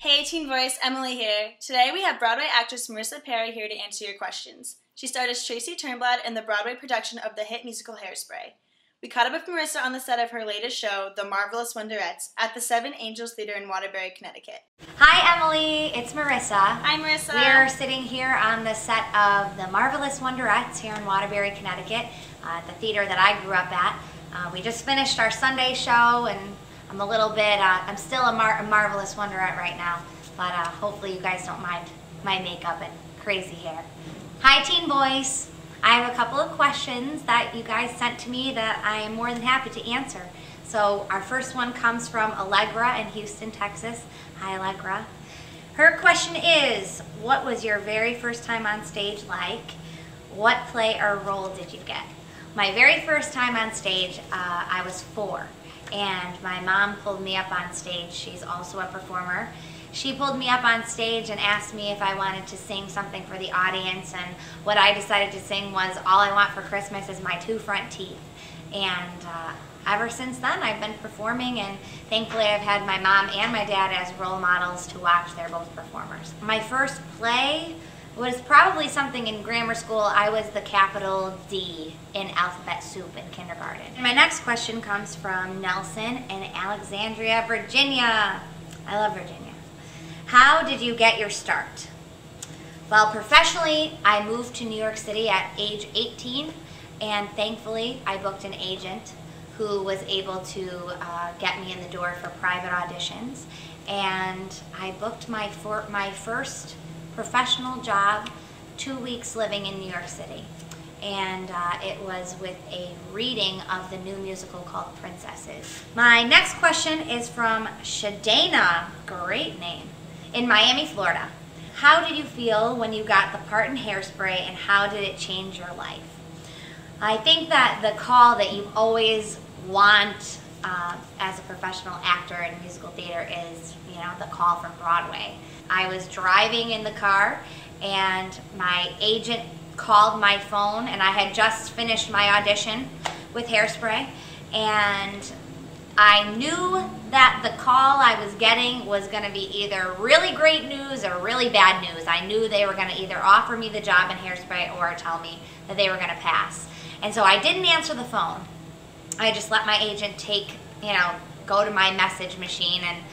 Hey Teen Voice, Emily here. Today we have Broadway actress Marissa Perry here to answer your questions. She starred as Tracy Turnblad in the Broadway production of the hit musical Hairspray. We caught up with Marissa on the set of her latest show, The Marvelous Wonderettes, at the Seven Angels Theater in Waterbury, Connecticut. Hi Emily, it's Marissa. Hi Marissa. We're sitting here on the set of The Marvelous Wonderettes here in Waterbury, Connecticut, the theater that I grew up at. We just finished our Sunday show and I'm a little bit, I'm still a Marvelous Wonderette right now, but hopefully you guys don't mind my makeup and crazy hair. Hi Teen Voice. I have a couple of questions that you guys sent to me that I am more than happy to answer. So our first one comes from Allegra in Houston, Texas. Hi Allegra. Her question is, what was your very first time on stage like? What play or role did you get? My very first time on stage, I was 4. And my mom pulled me up on stage. She's also a performer. She pulled me up on stage and asked me if I wanted to sing something for the audience, and what I decided to sing was All I Want for Christmas Is My 2 Front Teeth. And ever since then I've been performing, and thankfully I've had my mom and my dad as role models to watch. They're both performers. My first play was probably something in grammar school. I was the capital D in alphabet soup in kindergarten. And my next question comes from Nelson in Alexandria, Virginia. I love Virginia. How did you get your start? Well, professionally, I moved to New York City at age 18, and thankfully I booked an agent who was able to get me in the door for private auditions, and I booked my first professional job 2 weeks living in New York City, and it was with a reading of the new musical called Princesses. My next question is from Shadana, great name, in Miami, Florida. How did you feel when you got the part in Hairspray, and how did it change your life? I think that the call that you always want as a professional actor in musical theater is, the call from Broadway. I was driving in the car and my agent called my phone, and I had just finished my audition with Hairspray, and I knew that the call I was getting was going to be either really great news or really bad news. I knew they were going to either offer me the job in Hairspray or tell me that they were going to pass. And so I didn't answer the phone. I just let my agent go to my message machine, and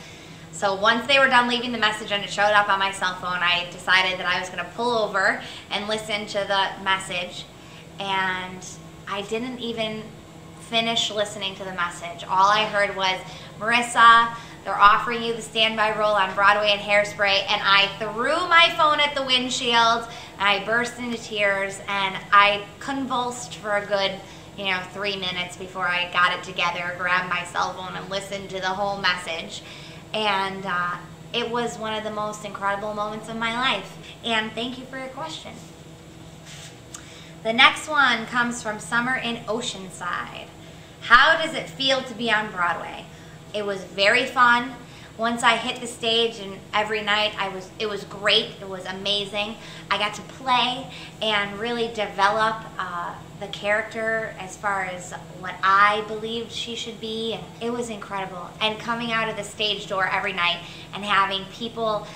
so once they were done leaving the message and it showed up on my cell phone, I decided that I was going to pull over and listen to the message, and I didn't even finish listening to the message. All I heard was, Marissa, they're offering you the standby role on Broadway and Hairspray, and I threw my phone at the windshield, and I burst into tears, and I convulsed for a good 3 minutes before I got it together, grabbed my cell phone and listened to the whole message. And it was one of the most incredible moments of my life. And thank you for your question. The next one comes from Summer in Oceanside. How does it feel to be on Broadway? It was very fun. Once I hit the stage, and every night it was great. It was amazing. I got to play and really develop the character as far as what I believed she should be, and it was incredible. And coming out of the stage door every night and having people,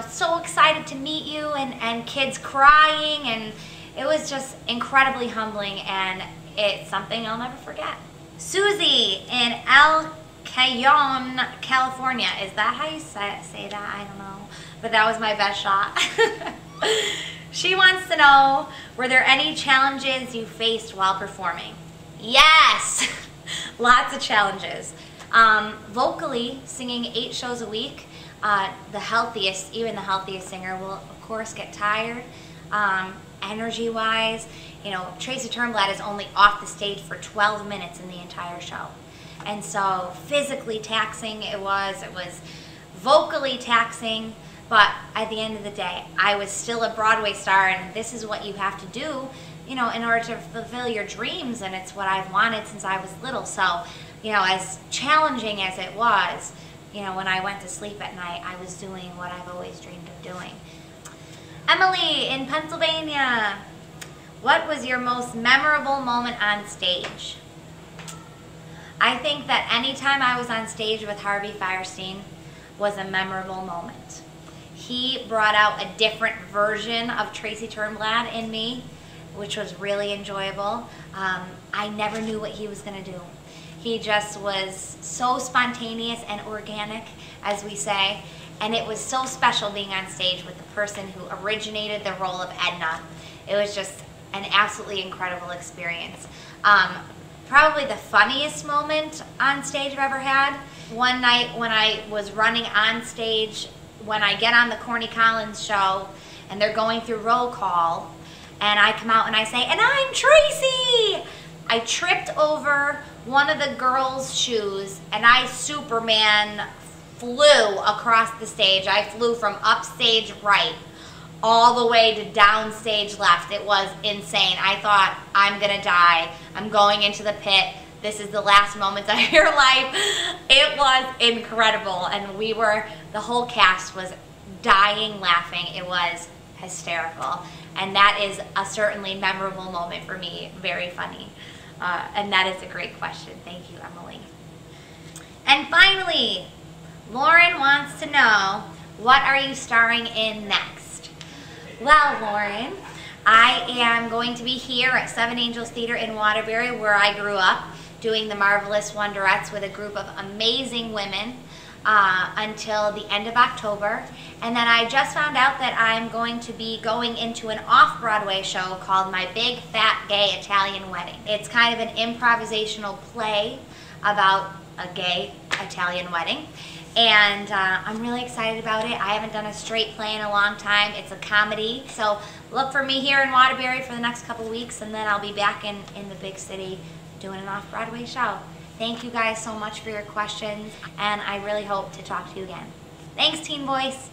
so excited to meet you, and kids crying, and it was just incredibly humbling, and it's something I'll never forget. Susie in El Cajon, California. Is that how you say that? I don't know. But that was my best shot. She wants to know, were there any challenges you faced while performing? Yes! Lots of challenges. Vocally, singing 8 shows a week, even the healthiest singer will, of course, get tired. Energy-wise, Tracy Turnblad is only off the stage for 12 minutes in the entire show. And so physically taxing it was vocally taxing, but at the end of the day, I was still a Broadway star, and this is what you have to do, in order to fulfill your dreams, and it's what I've wanted since I was little. So, as challenging as it was, when I went to sleep at night, I was doing what I've always dreamed of doing. Emily in Pennsylvania, what was your most memorable moment on stage? I think that anytime I was on stage with Harvey Fierstein was a memorable moment. He brought out a different version of Tracy Turnblad in me, which was really enjoyable. I never knew what he was going to do. He just was so spontaneous and organic, as we say, and it was so special being on stage with the person who originated the role of Edna. It was just an absolutely incredible experience. Probably the funniest moment on stage I've ever had. One night when I was running on stage, when I get on the Corny Collins show and they're going through roll call, and I come out and I say, "And I'm Tracy!" I tripped over one of the girls' shoes and I Superman flew across the stage. I flew from upstage right all the way to downstage left. It was insane. I thought, I'm gonna die. I'm going into the pit. This is the last moments of your life. It was incredible, and the whole cast was dying laughing. It was hysterical, and that is a certainly memorable moment for me. Very funny, and that is a great question. Thank you, Emily. And finally, Lauren wants to know, what are you starring in next? Well, Lauren, I am going to be here at Seven Angels Theater in Waterbury, where I grew up, doing the Marvelous Wonderettes with a group of amazing women until the end of October. And then I just found out that I'm going to be going into an off-Broadway show called My Big Fat Gay Italian Wedding. It's kind of an improvisational play about a gay Italian wedding. And I'm really excited about it. I haven't done a straight play in a long time. It's a comedy. So look for me here in Waterbury for the next couple weeks, and then I'll be back in the big city doing an off-Broadway show. Thank you guys so much for your questions, and I really hope to talk to you again. Thanks, Teen Voice.